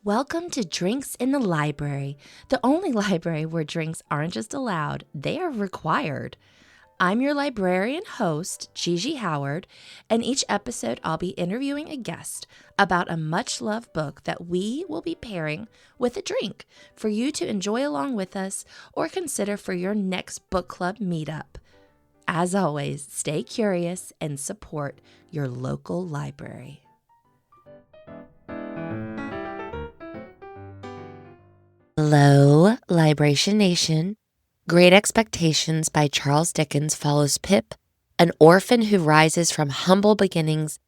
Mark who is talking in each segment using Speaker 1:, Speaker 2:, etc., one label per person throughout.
Speaker 1: Welcome to Drinks in the Library, the only library where drinks aren't just allowed, they are required. I'm your librarian host, Gigi Howard, and each episode I'll be interviewing a guest about a much-loved book that we will be pairing with a drink for you to enjoy along with us or consider for your next book club meetup. As always, stay curious and support your local library. Hello, Libration Nation. Great Expectations by Charles Dickens follows Pip, an orphan who rises from humble beginnings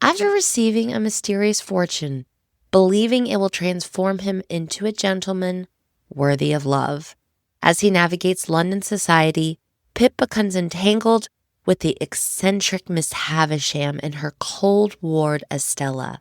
Speaker 1: after receiving a mysterious fortune, believing it will transform him into a gentleman worthy of love. As he navigates London society, Pip becomes entangled with the eccentric Miss Havisham and her cold ward Estella,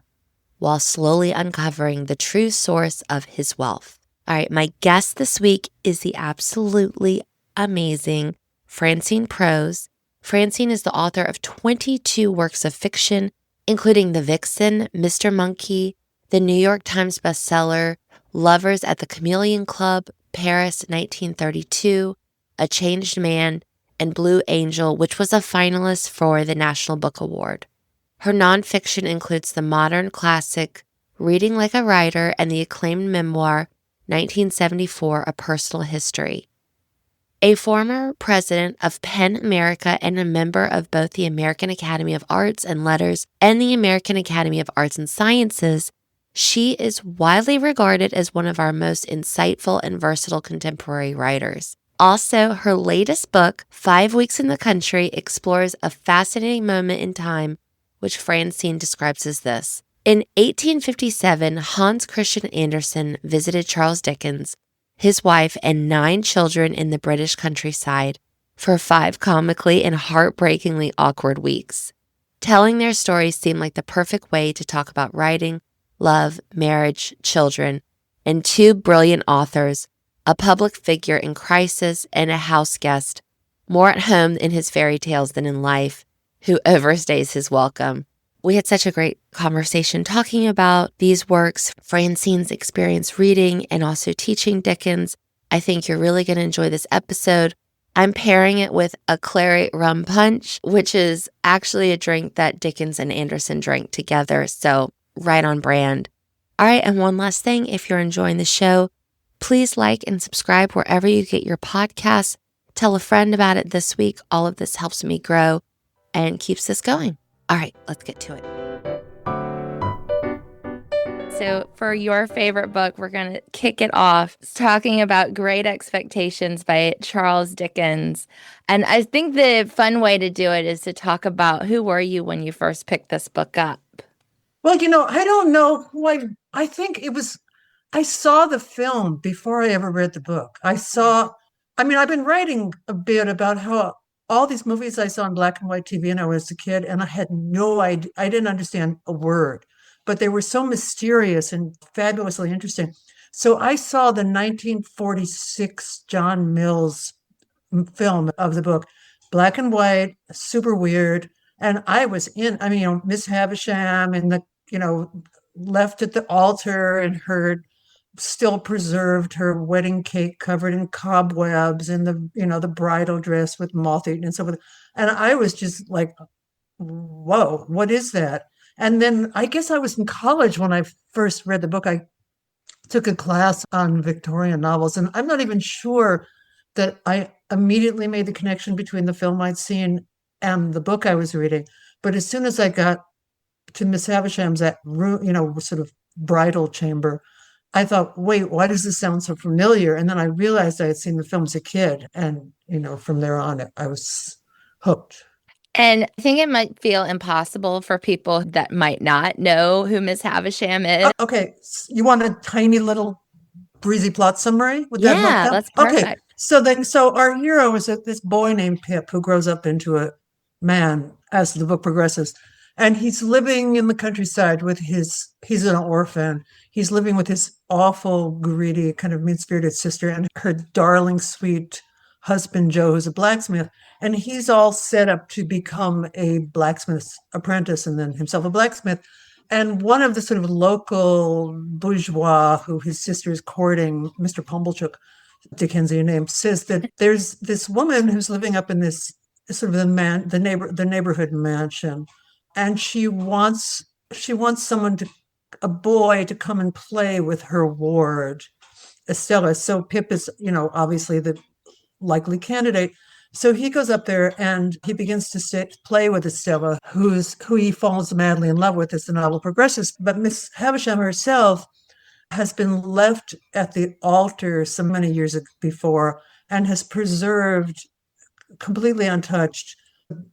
Speaker 1: while slowly uncovering the true source of his wealth. All right, my guest this week is the absolutely amazing Francine Prose. Francine is the author of 22 works of fiction, including The Vixen, Mr. Monkey, the New York Times bestseller, Lovers at the Chameleon Club, Paris 1932, A Changed Man, and Blue Angel, which was a finalist for the National Book Award. Her nonfiction includes the modern classic Reading Like a Writer and the acclaimed memoir 1974, A Personal History. A former president of PEN America and a member of both the American Academy of Arts and Letters and the American Academy of Arts and Sciences, she is widely regarded as one of our most insightful and versatile contemporary writers. Also, her latest book, 5 Weeks in the Country, explores a fascinating moment in time, which Francine describes as this. In 1857, Hans Christian Andersen visited Charles Dickens, his wife, and 9 children in the British countryside for 5 comically and heartbreakingly awkward weeks. Telling their stories seemed like the perfect way to talk about writing, love, marriage, children, and 2 brilliant authors, a public figure in crisis and a house guest, more at home in his fairy tales than in life, who overstays his welcome. We had such a great conversation talking about these works, Francine's experience reading and also teaching Dickens. I think you're really going to enjoy this episode. I'm pairing it with a claret rum punch, which is actually a drink that Dickens and Andersen drank together, so right on brand. All right, and one last thing, if you're enjoying the show, please like and subscribe wherever you get your podcasts. Tell a friend about it this week. All of this helps me grow and keeps this going. All right, let's get to it. So for your favorite book, we're going to kick it off talking about Great Expectations by Charles Dickens. And I think the fun way to do it is to talk about who were you when you first picked this book up?
Speaker 2: Well, I don't know who I think it was, I saw the film before I ever read the book. I've been writing a bit about how all these movies I saw in black and white TV when I was a kid, and I had no idea, I didn't understand a word, but they were so mysterious and fabulously interesting. So I saw the 1946 John Mills film of the book, black and white, super weird. And I was Miss Havisham and left at the altar and her still preserved her wedding cake covered in cobwebs and the bridal dress with moth eaten and so forth. And I was just like, whoa, what is that? And then I guess I was in college when I first read the book. I took a class on Victorian novels, and I'm not even sure that I immediately made the connection between the film I'd seen and the book I was reading. But as soon as I got to Miss Havisham's that room, sort of bridal chamber, I thought, wait, why does this sound so familiar? And then I realized I had seen the film as a kid. And, from there on, I was hooked.
Speaker 1: And I think it might feel impossible for people that might not know who Miss Havisham is.
Speaker 2: Okay. You want a tiny little breezy plot summary? Would that help?
Speaker 1: Yeah, that's perfect.
Speaker 2: Okay. So our hero is this boy named Pip who grows up into a man as the book progresses. And he's living in the countryside he's an orphan. He's living with his awful, greedy, kind of mean-spirited sister and her darling, sweet husband, Joe, who's a blacksmith. And he's all set up to become a blacksmith's apprentice and then himself a blacksmith. And one of the sort of local bourgeois who his sister is courting, Mr. Pumblechook, Dickensian name, says that there's this woman who's living up in this sort of the neighborhood mansion, and she wants someone to a boy to come and play with her ward, Estella. So Pip is, obviously the likely candidate. So he goes up there and he begins to play with Estella, who he falls madly in love with as the novel progresses. But Miss Havisham herself has been left at the altar so many years before and has preserved, completely untouched,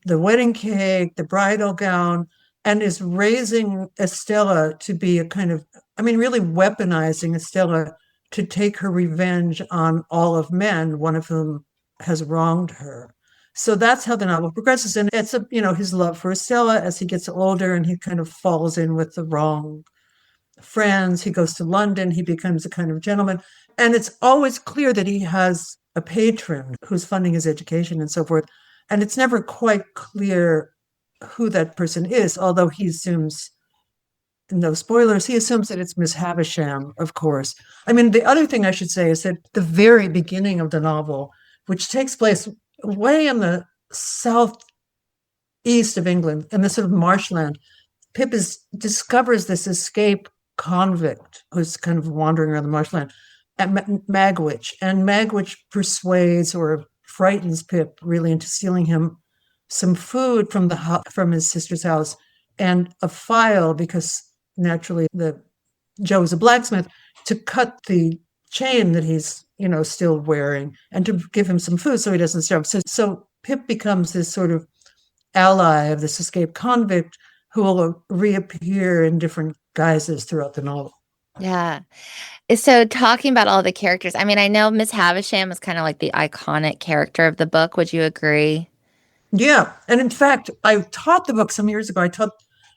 Speaker 2: the wedding cake, the bridal gown, and is raising Estella to be a kind of, really weaponizing Estella to take her revenge on all of men, one of whom has wronged her. So that's how the novel progresses. And it's his love for Estella as he gets older and he kind of falls in with the wrong friends. He goes to London, he becomes a kind of gentleman. And it's always clear that he has a patron who's funding his education and so forth. And it's never quite clear who that person is, although he assumes, no spoilers, he assumes that it's Miss Havisham, of course. The other thing I should say is that the very beginning of the novel, which takes place way in the southeast of England, in the sort of marshland, Pip discovers this escaped convict who's kind of wandering around the marshland at Magwitch, and Magwitch persuades or frightens Pip really into stealing him some food from his sister's house and a file, because naturally Joe is a blacksmith, to cut the chain that he's still wearing and to give him some food so he doesn't starve. So Pip becomes this sort of ally of this escaped convict who will reappear in different guises throughout the novel.
Speaker 1: Yeah. So talking about all the characters, I know Miss Havisham is kind of like the iconic character of the book. Would you agree?
Speaker 2: Yeah, and in fact, I taught the book some years ago.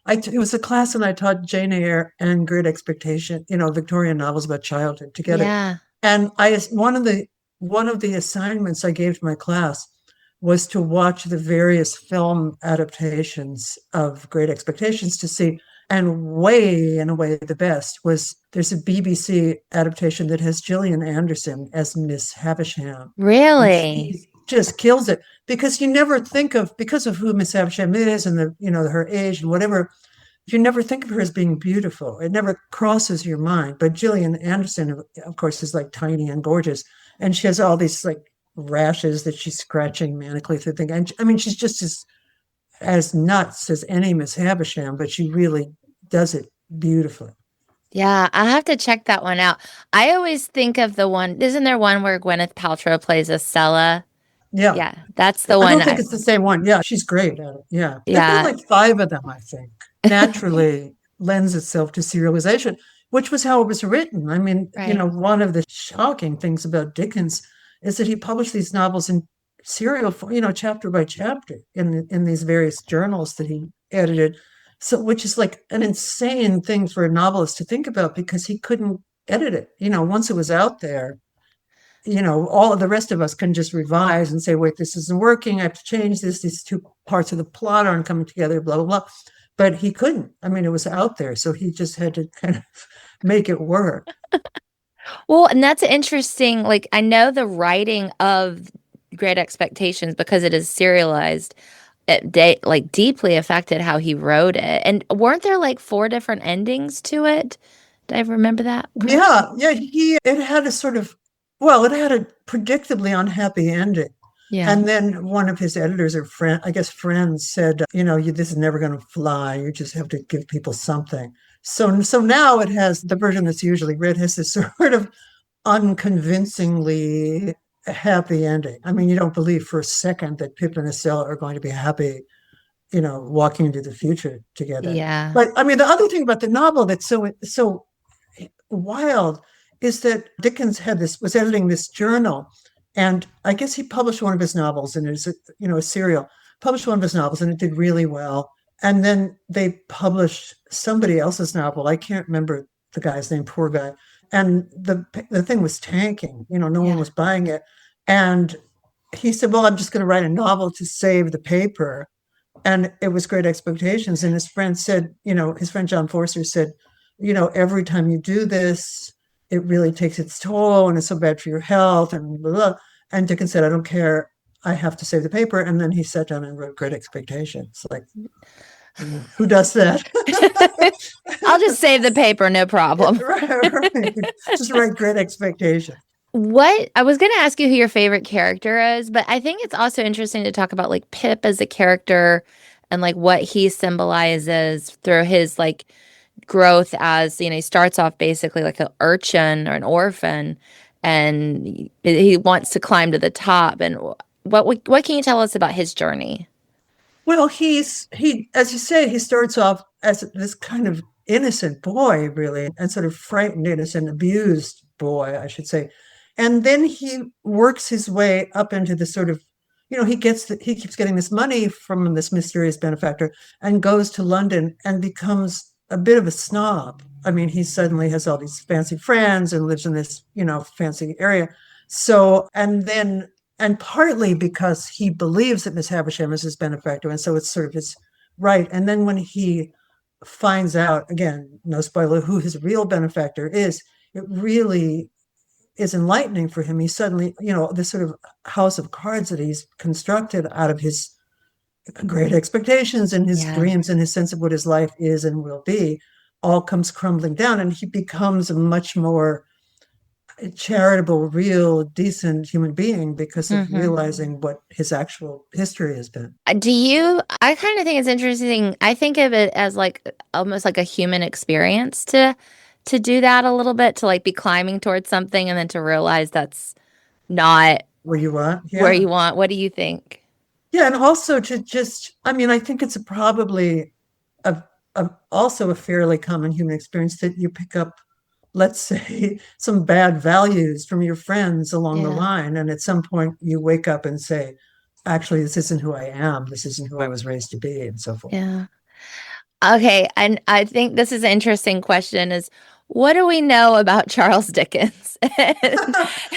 Speaker 2: It was a class, and I taught Jane Eyre and Great Expectation, Victorian novels about childhood together.
Speaker 1: Yeah.
Speaker 2: And one of the assignments I gave to my class was to watch the various film adaptations of Great Expectations to see. And way and away the best was there's a BBC adaptation that has Gillian Anderson as Miss Havisham, and
Speaker 1: Really?
Speaker 2: she just kills it, because you never think of, because of who Miss Havisham is and her age and whatever, you never think of her as being beautiful. It never crosses your mind. But Gillian Anderson, of course, is like tiny and gorgeous, and she has all these like rashes that she's scratching manically through things. And she's just as nuts as any Miss Havisham, but she really does it beautifully.
Speaker 1: Yeah, I have to check that one out. I always think of the one, isn't there one where Gwyneth Paltrow plays Estella?
Speaker 2: Yeah.
Speaker 1: Yeah, that's the
Speaker 2: I
Speaker 1: one
Speaker 2: don't think it's the same one. Yeah, she's great at it. Yeah. There've been
Speaker 1: yeah,
Speaker 2: like five of them, I think. Naturally lends itself to serialization, which was how it was written.
Speaker 1: right.
Speaker 2: One of the shocking things about Dickens is that he published these novels in serial, chapter by chapter in these various journals that he edited. So, which is like an insane thing for a novelist to think about, because he couldn't edit it. Once it was out there, all of the rest of us can just revise and say, wait, this isn't working. I have to change this. These two parts of the plot aren't coming together, blah, blah, blah. But he couldn't. It was out there. So he just had to kind of make it work.
Speaker 1: Well, and that's interesting. Like, I know the writing of Great Expectations, because it is serialized, like deeply affected how he wrote it. And weren't there like four different endings to it? Did I remember that correctly?
Speaker 2: Yeah, yeah. It had a sort of, well, it had a predictably unhappy ending.
Speaker 1: Yeah.
Speaker 2: And then one of his editors or I guess friends said, this is never going to fly. You just have to give people something. So now it has, the version that's usually read has this sort of unconvincingly happy ending. You don't believe for a second that Pip and Estelle are going to be happy, walking into the future together.
Speaker 1: Yeah.
Speaker 2: But the other thing about the novel that's so wild is that Dickens was editing this journal, and I guess he published one of his novels, and it's a serial, published one of his novels, and it did really well. And then they published somebody else's novel. I can't remember the guy's name, poor guy. And the thing was tanking. No one
Speaker 1: Yeah.
Speaker 2: was buying it. And he said, well, I'm just going to write a novel to save the paper. and it was Great Expectations. And his friend said, his friend John Forster said, every time you do this, it really takes its toll and it's so bad for your health and blah, blah. And Dickens said, I don't care. I have to save the paper. And then he sat down and wrote Great Expectations. Like, who does that?
Speaker 1: I'll just save the paper, no problem.
Speaker 2: Right. Just write Great Expectations.
Speaker 1: What I was going to ask you who your favorite character is, but I think it's also interesting to talk about like Pip as a character and like what he symbolizes through his like growth as, he starts off basically like an urchin or an orphan and he wants to climb to the top. And what can you tell us about his journey?
Speaker 2: Well, he, as you say, he starts off as this kind of innocent boy, really, and sort of frightened, innocent, abused boy, I should say. And then he works his way up into the sort of, he keeps getting this money from this mysterious benefactor and goes to London and becomes a bit of a snob. I mean, he suddenly has all these fancy friends and lives in this, fancy area. So, and partly because he believes that Miss Havisham is his benefactor, and so it's sort of his right. And then when he finds out, again, no spoiler, who his real benefactor is, it really is enlightening for him. He suddenly, this sort of house of cards that he's constructed out of his great expectations and his
Speaker 1: Yeah.
Speaker 2: dreams and his sense of what his life is and will be, all comes crumbling down, and he becomes a much more charitable, real, decent human being because of
Speaker 1: Hmm.
Speaker 2: realizing what his actual history has been.
Speaker 1: I kind of think it's interesting. I think of it as like almost like a human experience to do that a little bit, to like be climbing towards something and then to realize that's not
Speaker 2: Where you want,
Speaker 1: where
Speaker 2: yeah,
Speaker 1: you want. What do you think?
Speaker 2: yeah, and also to just, I mean, I think it's probably a, also a fairly common human experience that you pick up, let's say, some bad values from your friends along the
Speaker 1: Yeah.
Speaker 2: line, and at some point you wake up and say, actually, this isn't who I am. This isn't who I was raised to be, and so forth.
Speaker 1: Yeah. Okay, and I think this is an interesting question is what do we know about Charles Dickens?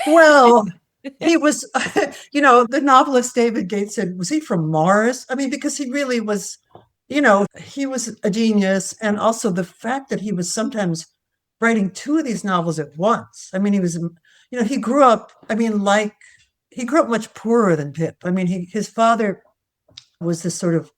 Speaker 2: Well, he was, the novelist David Gates said, was he from Mars? I mean, because he really was, he was a genius. And also the fact that he was sometimes writing two of these novels at once. I mean, he was, he grew up, I mean, he grew up much poorer than Pip. I mean, his father was this sort of,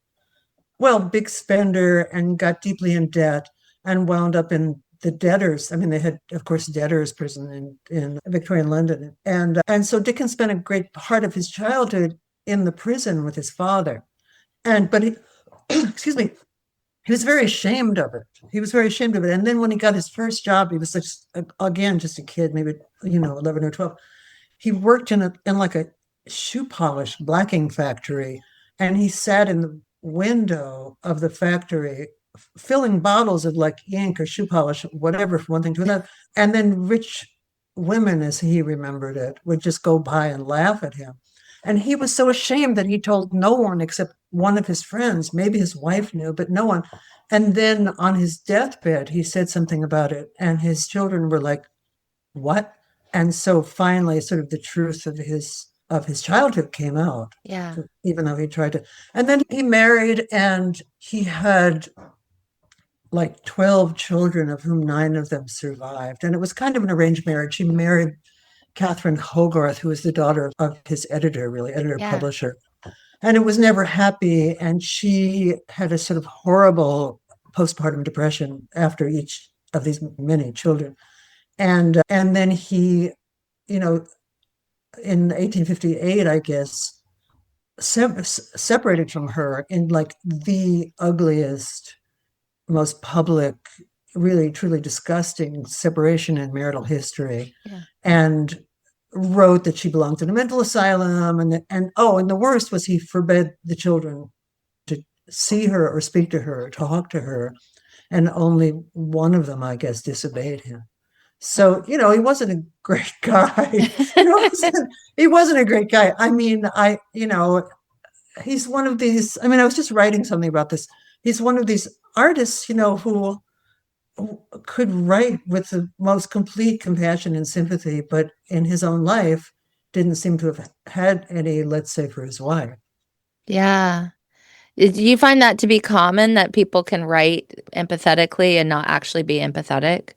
Speaker 2: well, big spender and got deeply in debt and wound up in the debtors. I mean, they had, of course, debtors prison in Victorian London. And so Dickens spent a great part of his childhood in the prison with his father. But he, excuse me, he was very ashamed of it. He was very ashamed of it. And then when he got his first job, he was like, again, just a kid, maybe, 11 or 12. He worked in like a shoe polish blacking factory, and he sat in the window of the factory filling bottles of like ink or shoe polish, whatever, from one thing to another. And then rich women, as he remembered it, would just go by and laugh at him. And he was so ashamed that he told no one except one of his friends. Maybe his wife knew, but no one. And then on his deathbed, he said something about it, and his children were like, what? And so finally, sort of the truth of his childhood came out,
Speaker 1: Yeah.
Speaker 2: even though he tried to. And then he married, and he had like 12 children, of whom 9 of them survived. And it was kind of an arranged marriage. He married Catherine Hogarth, who was the daughter of his editor, really, editor
Speaker 1: Yeah.
Speaker 2: publisher. And it was never happy. And she had a sort of horrible postpartum depression after each of these many children. And then he, you know, in 1858, I guess, separated from her in like the ugliest, most public, really truly disgusting separation in marital history,
Speaker 1: Yeah.
Speaker 2: and wrote that she belonged in a mental asylum. And the worst was he forbade the children to see her or speak to her or talk to her, and only one of them, I guess, disobeyed him. So, he wasn't a great guy. He wasn't a great guy. I mean, he's one of these, I mean, I was just writing something about this. He's one of these artists, who could write with the most complete compassion and sympathy, but in his own life didn't seem to have had any, let's say, for his wife.
Speaker 1: Yeah. Do you find that to be common that people can write empathetically and not actually be empathetic?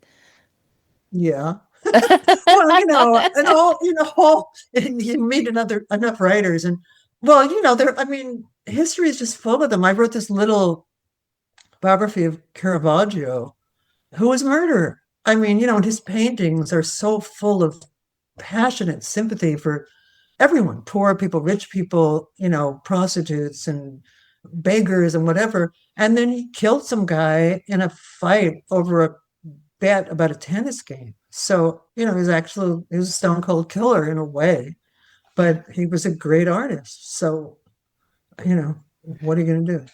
Speaker 2: Yeah. Well, and all, and you meet another enough writers and well, there, I mean, history is just full of them. I wrote this little biography of Caravaggio, who was murdered. I mean, and his paintings are so full of passionate sympathy for everyone, poor people, rich people, prostitutes and beggars and whatever. And then he killed some guy in a fight over a bet about a tennis game. So, he was a stone cold killer in a way,
Speaker 1: Yeah.
Speaker 2: but he was a great artist. So, you know, what are you going to do?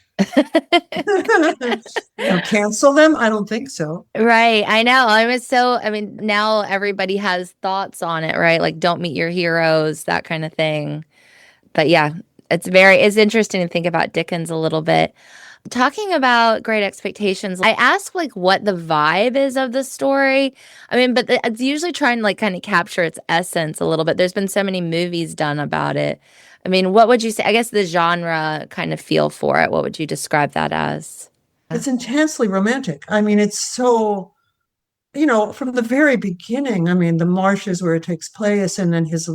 Speaker 2: Cancel them? I don't think so.
Speaker 1: Right. I know. I mean, now everybody has thoughts on it, right? Like, don't meet your heroes, that kind of thing. But yeah, it's interesting to think about Dickens a little bit. Talking about Great Expectations, I ask like what the vibe is of the story. I mean, but it's usually trying to like kind of capture its essence a little bit. There's been so many movies done about it. I mean, what would you say? I guess the genre kind of feel for it. What would you describe that as?
Speaker 2: It's intensely romantic. I mean, it's so, from the very beginning, I mean, the marshes where it takes place, and then his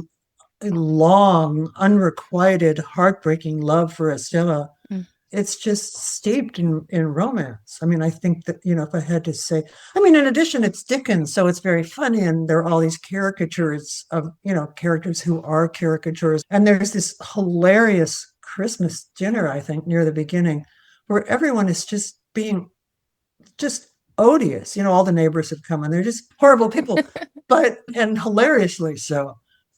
Speaker 2: long, unrequited, heartbreaking love for Estella,
Speaker 1: Mm.
Speaker 2: it's just steeped in romance. I mean, I think that, if I had to say, I mean, in addition, it's Dickens, so it's very funny. And there are all these caricatures of, characters who are caricatures. And there's this hilarious Christmas dinner, I think, near the beginning, where everyone is just being just odious. All the neighbors have come and they're just horrible people, and hilariously so.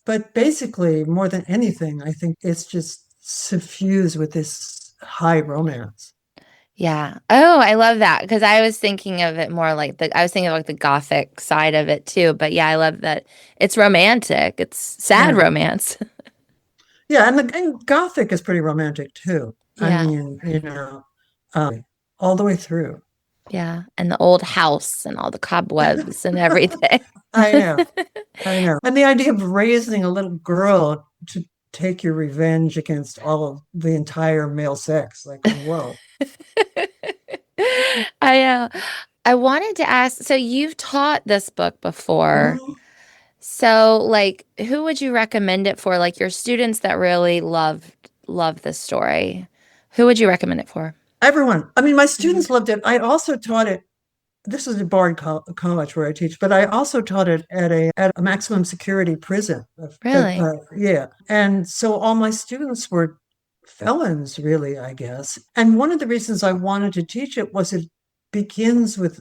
Speaker 2: But basically, more than anything, I think it's just suffused with this high romance.
Speaker 1: Yeah. Oh, I love that because I was thinking of it more like I was thinking of like the gothic side of it too. But yeah, I love that it's romantic. It's sad
Speaker 2: Yeah.
Speaker 1: romance.
Speaker 2: Yeah. And Gothic is pretty romantic too. I
Speaker 1: Yeah.
Speaker 2: mean, all the way through.
Speaker 1: Yeah. And the old house and all the cobwebs and everything.
Speaker 2: I know. I know. And the idea of raising a little girl to take your revenge against all of the entire male sex, like, whoa.
Speaker 1: I I wanted to ask, so you've taught this book before.
Speaker 2: Mhm.
Speaker 1: So like who would you recommend it for? Like your students that really love this story. Who would you recommend it for?
Speaker 2: Everyone. I mean, my
Speaker 1: Mhm.
Speaker 2: students loved it. I also taught it. This is a college where I teach, but I also taught it at a maximum security prison.
Speaker 1: Really?
Speaker 2: Yeah, and so all my students were felons, really, I guess. And one of the reasons I wanted to teach it was it begins with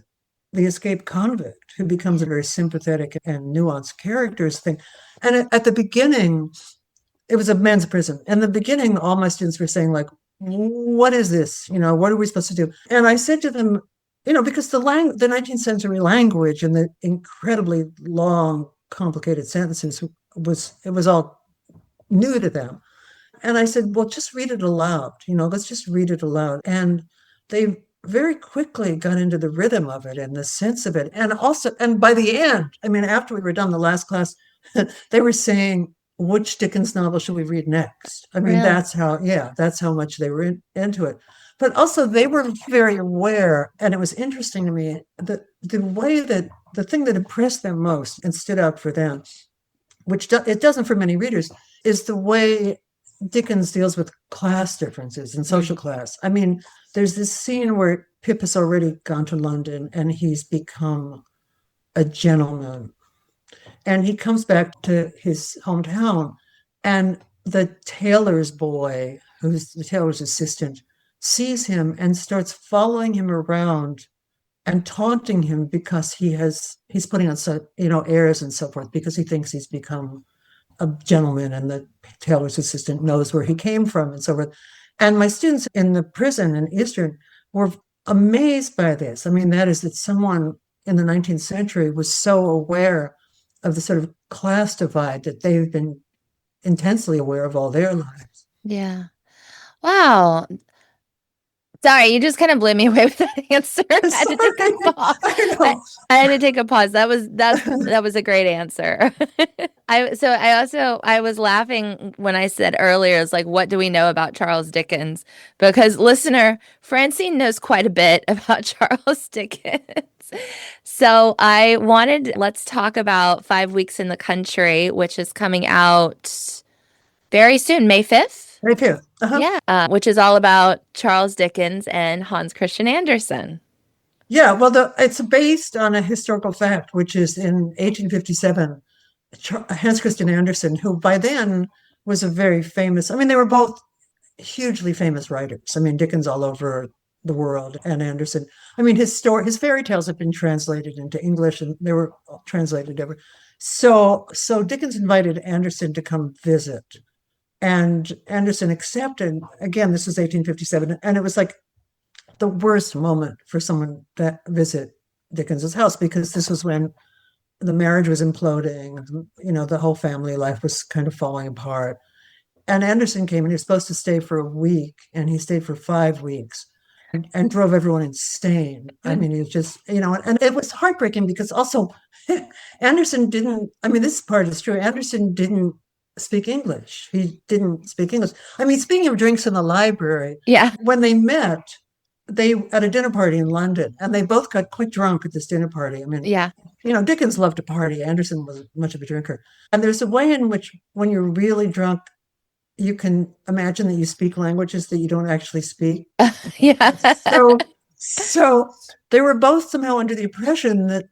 Speaker 2: the escaped convict who becomes a very sympathetic and nuanced characters thing. And at the beginning, it was a men's prison. In the beginning, all my students were saying, like, what is this? What are we supposed to do? And I said to them, because the 19th century language and the incredibly long, complicated sentences it was all new to them. And I said, well, just read it aloud. Let's just read it aloud. And they very quickly got into the rhythm of it and the sense of it. And by the end, I mean, after we were done the last class, they were saying, which Dickens novel should we read next? I mean,
Speaker 1: Really?
Speaker 2: that's how much they were into it. But also, they were very aware, and it was interesting to me that the way that the thing that impressed them most and stood out for them, it doesn't for many readers, is the way Dickens deals with class differences and social
Speaker 1: Mm.
Speaker 2: class. I mean, there's this scene where Pip has already gone to London and he's become a gentleman. And he comes back to his hometown, and the tailor's boy, who's the tailor's assistant, sees him and starts following him around and taunting him because he's putting on airs and so forth because he thinks he's become a gentleman and the tailor's assistant knows where he came from and so forth. And my students in the prison in Eastern were amazed by this. I mean, that is that someone in the 19th century was so aware of the sort of class divide that they've been intensely aware of all their lives.
Speaker 1: Yeah. Wow. Sorry, you just kind of blew me away with that answer. I had to take a
Speaker 2: Sorry,
Speaker 1: pause.
Speaker 2: I
Speaker 1: I,
Speaker 2: know.
Speaker 1: I had to take a pause. That was a great answer. I was laughing when I said earlier, it's like, what do we know about Charles Dickens? Because listener, Francine knows quite a bit about Charles Dickens. So I wanted, let's talk about 5 Weeks in the Country, which is coming out very soon, May 5th.
Speaker 2: Right here. Uh-huh.
Speaker 1: Yeah, which is all about Charles Dickens and Hans Christian Andersen.
Speaker 2: Yeah, well, it's based on a historical fact, which is in 1857, Hans Christian Andersen, who by then was a very famous, I mean, they were both hugely famous writers. I mean, Dickens all over the world and Andersen. I mean, his fairy tales have been translated into English and they were translated over. So Dickens invited Andersen to come visit. And Andersen accepted. Again, this was 1857, and it was like the worst moment for someone to visit Dickens's house because this was when the marriage was imploding. You know, the whole family life was kind of falling apart. And Andersen came and he was supposed to stay for a week, and he stayed for 5 weeks and drove everyone insane. I mean, he was just, and it was heartbreaking because also Andersen didn't, I mean, this part is true. Andersen didn't speak English. He didn't speak English. I mean, speaking of drinks in the library,
Speaker 1: Yeah,
Speaker 2: when they met, they at a dinner party in London, and they both got quite drunk at this dinner party. I mean,
Speaker 1: yeah,
Speaker 2: Dickens loved to party. Andersen was much of a drinker. And there's a way in which, when you're really drunk, you can imagine that you speak languages that you don't actually speak.
Speaker 1: yeah,
Speaker 2: So they were both somehow under the impression that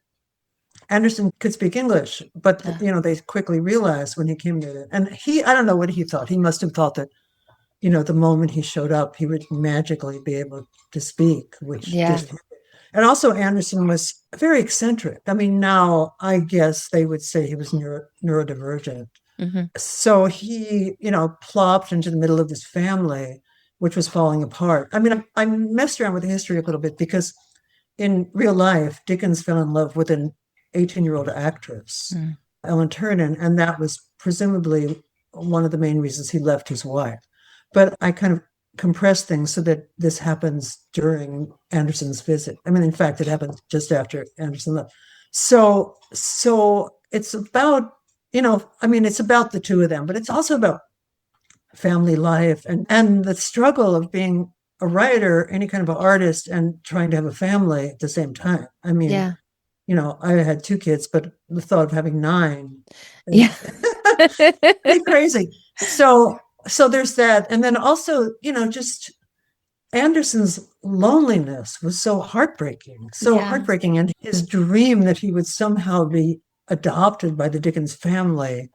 Speaker 2: Andersen could speak English, but they quickly realized when he came to it. And I don't know what he thought. He must have thought that, the moment he showed up, he would magically be able to speak, which
Speaker 1: yeah.
Speaker 2: did. And also Andersen was very eccentric. I mean, now I guess they would say he was neurodivergent.
Speaker 1: Hmm.
Speaker 2: So he, plopped into the middle of this family, which was falling apart. I mean, I messed around with the history a little bit because in real life, Dickens fell in love with an 18-year-old actress,
Speaker 1: Mm.
Speaker 2: Ellen Ternan, and that was presumably one of the main reasons he left his wife. But I kind of compressed things so that this happens during Andersen's visit. I mean, in fact, it happens just after Andersen left. So it's about, I mean, it's about the two of them, but it's also about family life and the struggle of being a writer, any kind of an artist, and trying to have a family at the same time. I mean,
Speaker 1: Yeah,
Speaker 2: I had 2 kids, but the thought of having 9
Speaker 1: yeah,
Speaker 2: is pretty crazy. So there's that. And then also, just Andersen's loneliness was so
Speaker 1: yeah,
Speaker 2: heartbreaking. And his dream that he would somehow be adopted by the Dickens family.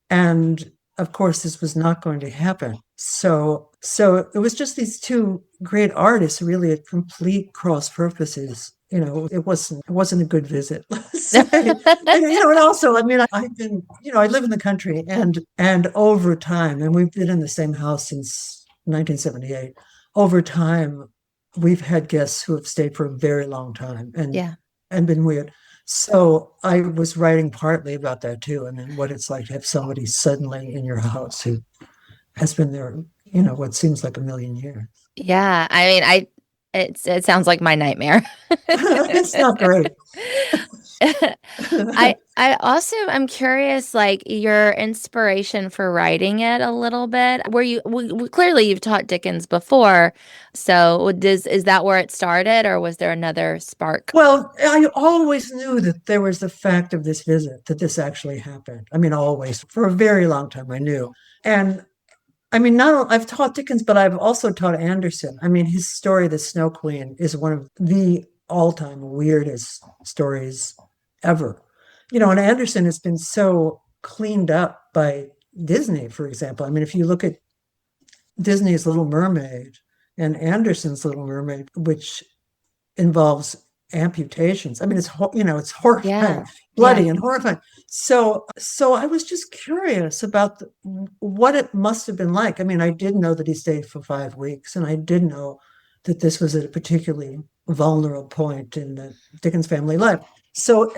Speaker 2: And of course, this was not going to happen. So it was just these two great artists, really at complete cross purposes. It wasn't a good visit. And also, I mean, I've been, I live in the country, and over time, and we've been in the same house since 1978. Over time, we've had guests who have stayed for a very long time
Speaker 1: yeah.
Speaker 2: and been weird. So I was writing partly about that too. I mean, what it's like to have somebody suddenly in your house who has been there, what seems like a million years.
Speaker 1: Yeah. I mean, it sounds like my nightmare.
Speaker 2: It's not great.
Speaker 1: I also am curious, like your inspiration for writing it a little bit. Were you clearly you've taught Dickens before, so is that where it started, or was there another spark?
Speaker 2: Well, I always knew that there was the fact of this visit, that this actually happened. I mean, always, for a very long time, I knew. And I mean, I've taught Dickens, but I've also taught Andersen. I mean, his story, The Snow Queen, is one of the all-time weirdest stories ever. And Andersen has been so cleaned up by Disney, for example. I mean, if you look at Disney's Little Mermaid and Andersen's Little Mermaid, which involves amputations. I mean, it's horrifying,
Speaker 1: Yeah. Yeah.
Speaker 2: bloody and horrifying. So I was just curious about what it must have been like. I mean, I did know that he stayed for 5 weeks, and I did know that this was at a particularly vulnerable point in the Dickens family life. So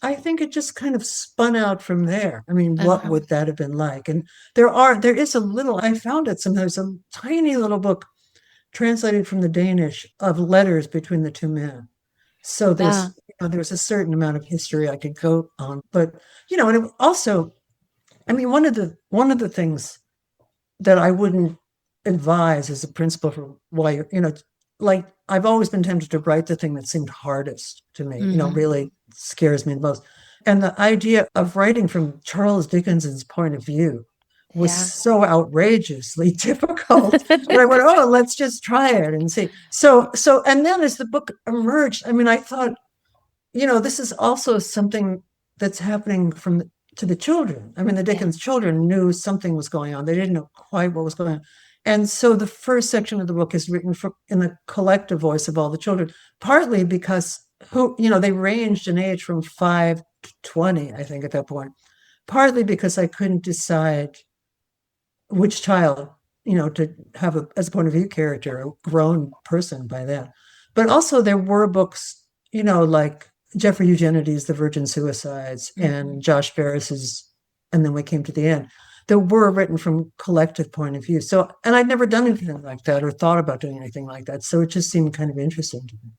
Speaker 2: I think it just kind of spun out from there. I mean, what
Speaker 1: Uh-huh.
Speaker 2: would that have been like? And there is a little, I found it sometimes, a tiny little book translated from the Danish of letters between the two men. So
Speaker 1: Wow.
Speaker 2: there's a certain amount of history I could go on, but and it also, I mean, one of the things that I wouldn't advise as a principle for why like I've always been tempted to write the thing that seemed hardest to me,
Speaker 1: Hmm.
Speaker 2: really scares me the most. And the idea of writing from Charles Dickens's point of view was
Speaker 1: Yeah.
Speaker 2: so outrageously difficult. But I went, oh, let's just try it and see. And then as the book emerged, I mean, I thought, this is also something that's happening to the children. I mean, the
Speaker 1: Yeah.
Speaker 2: Dickens children knew something was going on. They didn't know quite what was going on. And so the first section of the book is written in the collective voice of all the children, partly because they ranged in age from 5 to 20, I think, at that point. Partly because I couldn't decide which child, to have as a point of view character, a grown person by then. But also there were books, like Jeffrey Eugenides' The Virgin Suicides
Speaker 1: Hmm.
Speaker 2: and Josh Ferris's And Then We Came to the End, that were written from collective point of view. So, and I'd never done anything like that or thought about doing anything like that. So it just seemed kind of interesting to me.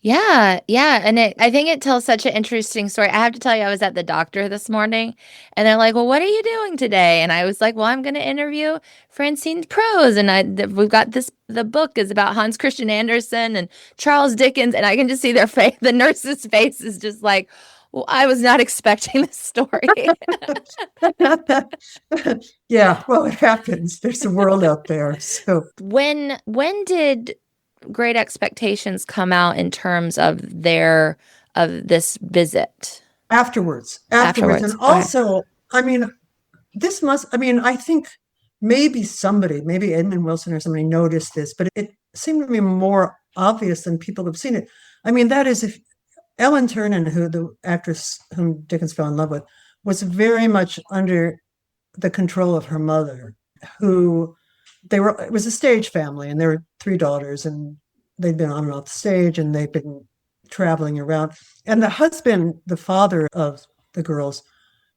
Speaker 1: Yeah, yeah, and I think it tells such an interesting story. I have to tell you, I was at the doctor this morning, and they're like, "Well, what are you doing today?" And I was like, "Well, I'm going to interview Francine Prose, and we've got this. The book is about Hans Christian Andersen and Charles Dickens, and I can just see their face. The nurse's face is just like, well, I was not expecting this story."
Speaker 2: Yeah, well, it happens. There's a world out there. So
Speaker 1: When did Great Expectations come out in terms of this visit
Speaker 2: afterwards. And
Speaker 1: afterwards? Okay.
Speaker 2: also, I mean, I think maybe Edmund Wilson or somebody noticed this, but it seemed to me more obvious than people have seen it. I mean, that is, if Ellen Ternan, who the actress whom Dickens fell in love with, was very much under the control of her mother, who it was a stage family, and there were three daughters, and they'd been on and off the stage, and they'd been traveling around. And the husband, the father of the girls,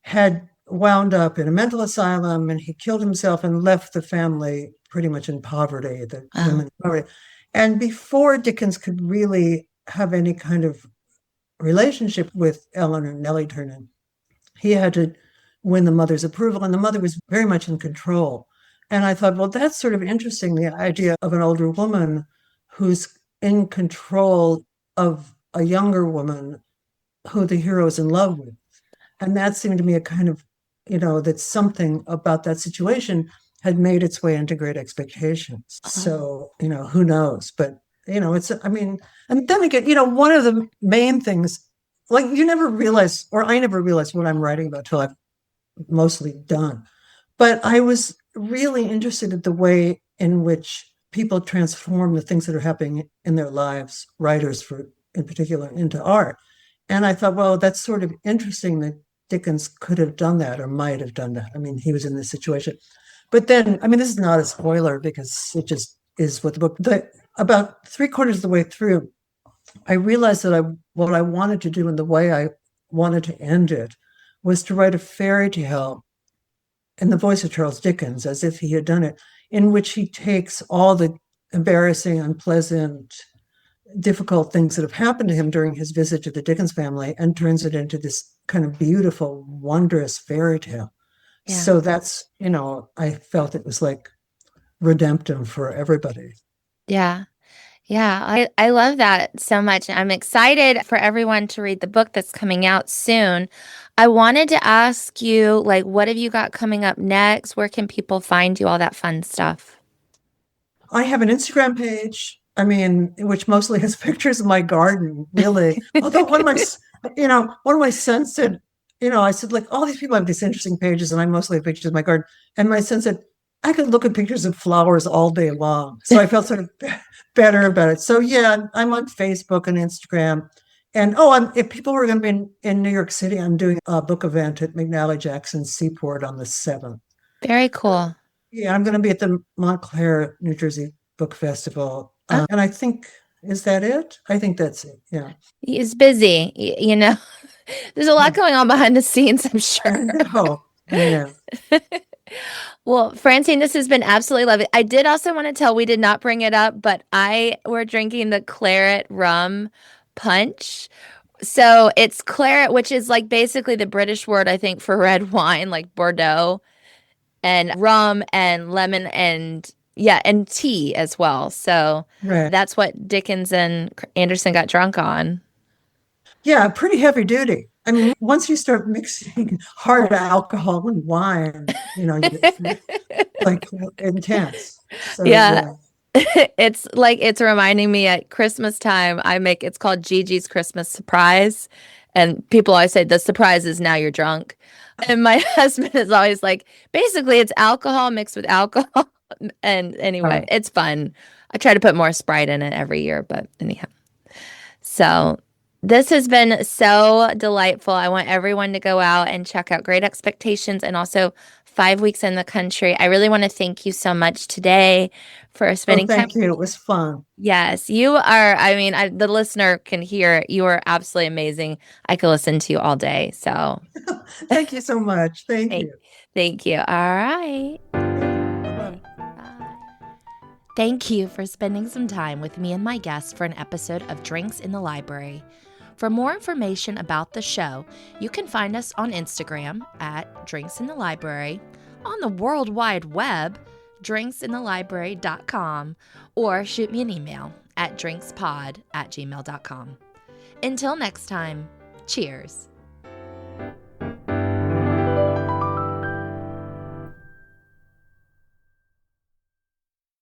Speaker 2: had wound up in a mental asylum, and he killed himself and left the family pretty much in poverty, the
Speaker 1: Oh,
Speaker 2: women in poverty. And before Dickens could really have any kind of relationship with Ellen or Nellie Ternan, he had to win the mother's approval, and the mother was very much in control. And I thought, well, that's sort of interesting, the idea of an older woman who's in control of a younger woman who the hero is in love with. And that seemed to me a kind of, that something about that situation had made its way into Great Expectations.
Speaker 1: oh,
Speaker 2: So, who knows? But, I mean, and then again, one of the main things, like you never realize, or I never realized what I'm writing about till I've mostly done. But I was really interested in the way in which people transform the things that are happening in their lives, writers in particular, into art. And I thought, well, that's sort of interesting that Dickens could have done that or might have done that. I mean, he was in this situation. But then, I mean, this is not a spoiler because it just is what about three-quarters of the way through, I realized that what I wanted to do and the way I wanted to end it was to write a fairy tale in the voice of Charles Dickens, as if he had done it, in which he takes all the embarrassing, unpleasant, difficult things that have happened to him during his visit to the Dickens family and turns it into this kind of beautiful, wondrous fairy tale.
Speaker 1: yeah.
Speaker 2: So that's, I felt it was like redemptive for everybody.
Speaker 1: Yeah. Yeah. I love that so much. I'm excited for everyone to read the book that's coming out soon. I wanted to ask you, like, what have you got coming up next? Where can people find you? All that fun stuff.
Speaker 2: I have an Instagram page, I mean, which mostly has pictures of my garden, really. Although one of my sons said, I said, like, all these people have these interesting pages, and I mostly have pictures of my garden. And my son said, I could look at pictures of flowers all day long. So I felt sort of better about it. So yeah, I'm on Facebook and Instagram. And if people were going to be in New York City, I'm doing a book event at McNally Jackson Seaport on the 7th.
Speaker 1: Very cool.
Speaker 2: Yeah, I'm going to be at the Montclair, New Jersey Book Festival.
Speaker 1: Oh,
Speaker 2: And I think, is that it? I think that's it. Yeah.
Speaker 1: he's busy. There's a lot
Speaker 2: Yeah.
Speaker 1: going on behind the scenes, I'm sure.
Speaker 2: I know. I know.
Speaker 1: Well, Francine, this has been absolutely lovely. I did also want to tell, we did not bring it up, but we're drinking the claret rum punch. So it's claret, which is like basically the British word, I think, for red wine, like Bordeaux, and rum and lemon and yeah, and tea as well. So
Speaker 2: Right.
Speaker 1: that's what Dickens and Anderson got drunk on.
Speaker 2: Yeah, pretty heavy duty. I mean, once you start mixing hard alcohol and wine, it's like intense. So
Speaker 1: Yeah.
Speaker 2: yeah.
Speaker 1: It's like it's reminding me at Christmas time, it's called Gigi's Christmas surprise. And people always say the surprise is now you're drunk. And my husband is always like, basically it's alcohol mixed with alcohol. And anyway,
Speaker 2: Right.
Speaker 1: it's fun. I try to put more Sprite in it every year, but anyhow. So this has been so delightful. I want everyone to go out and check out Great Expectations and also 5 Weeks in the Country. I really want to thank you so much today for
Speaker 2: Oh,
Speaker 1: spending time
Speaker 2: thank
Speaker 1: with
Speaker 2: you.
Speaker 1: me.
Speaker 2: It was fun.
Speaker 1: Yes, you are. I mean, the listener can hear it. You are absolutely amazing. I could listen to you all day. So
Speaker 2: Thank you so much. Thank
Speaker 1: thank,
Speaker 2: you.
Speaker 1: thank you. All right.
Speaker 2: Okay. Bye-bye.
Speaker 1: Bye. Thank you for spending some time with me and my guests for an episode of Drinks in the Library. For more information about the show, you can find us on Instagram at Drinks in the Library, on the World Wide Web, drinksinthelibrary.com, or shoot me an email at drinkspod@gmail.com. Until next time, cheers.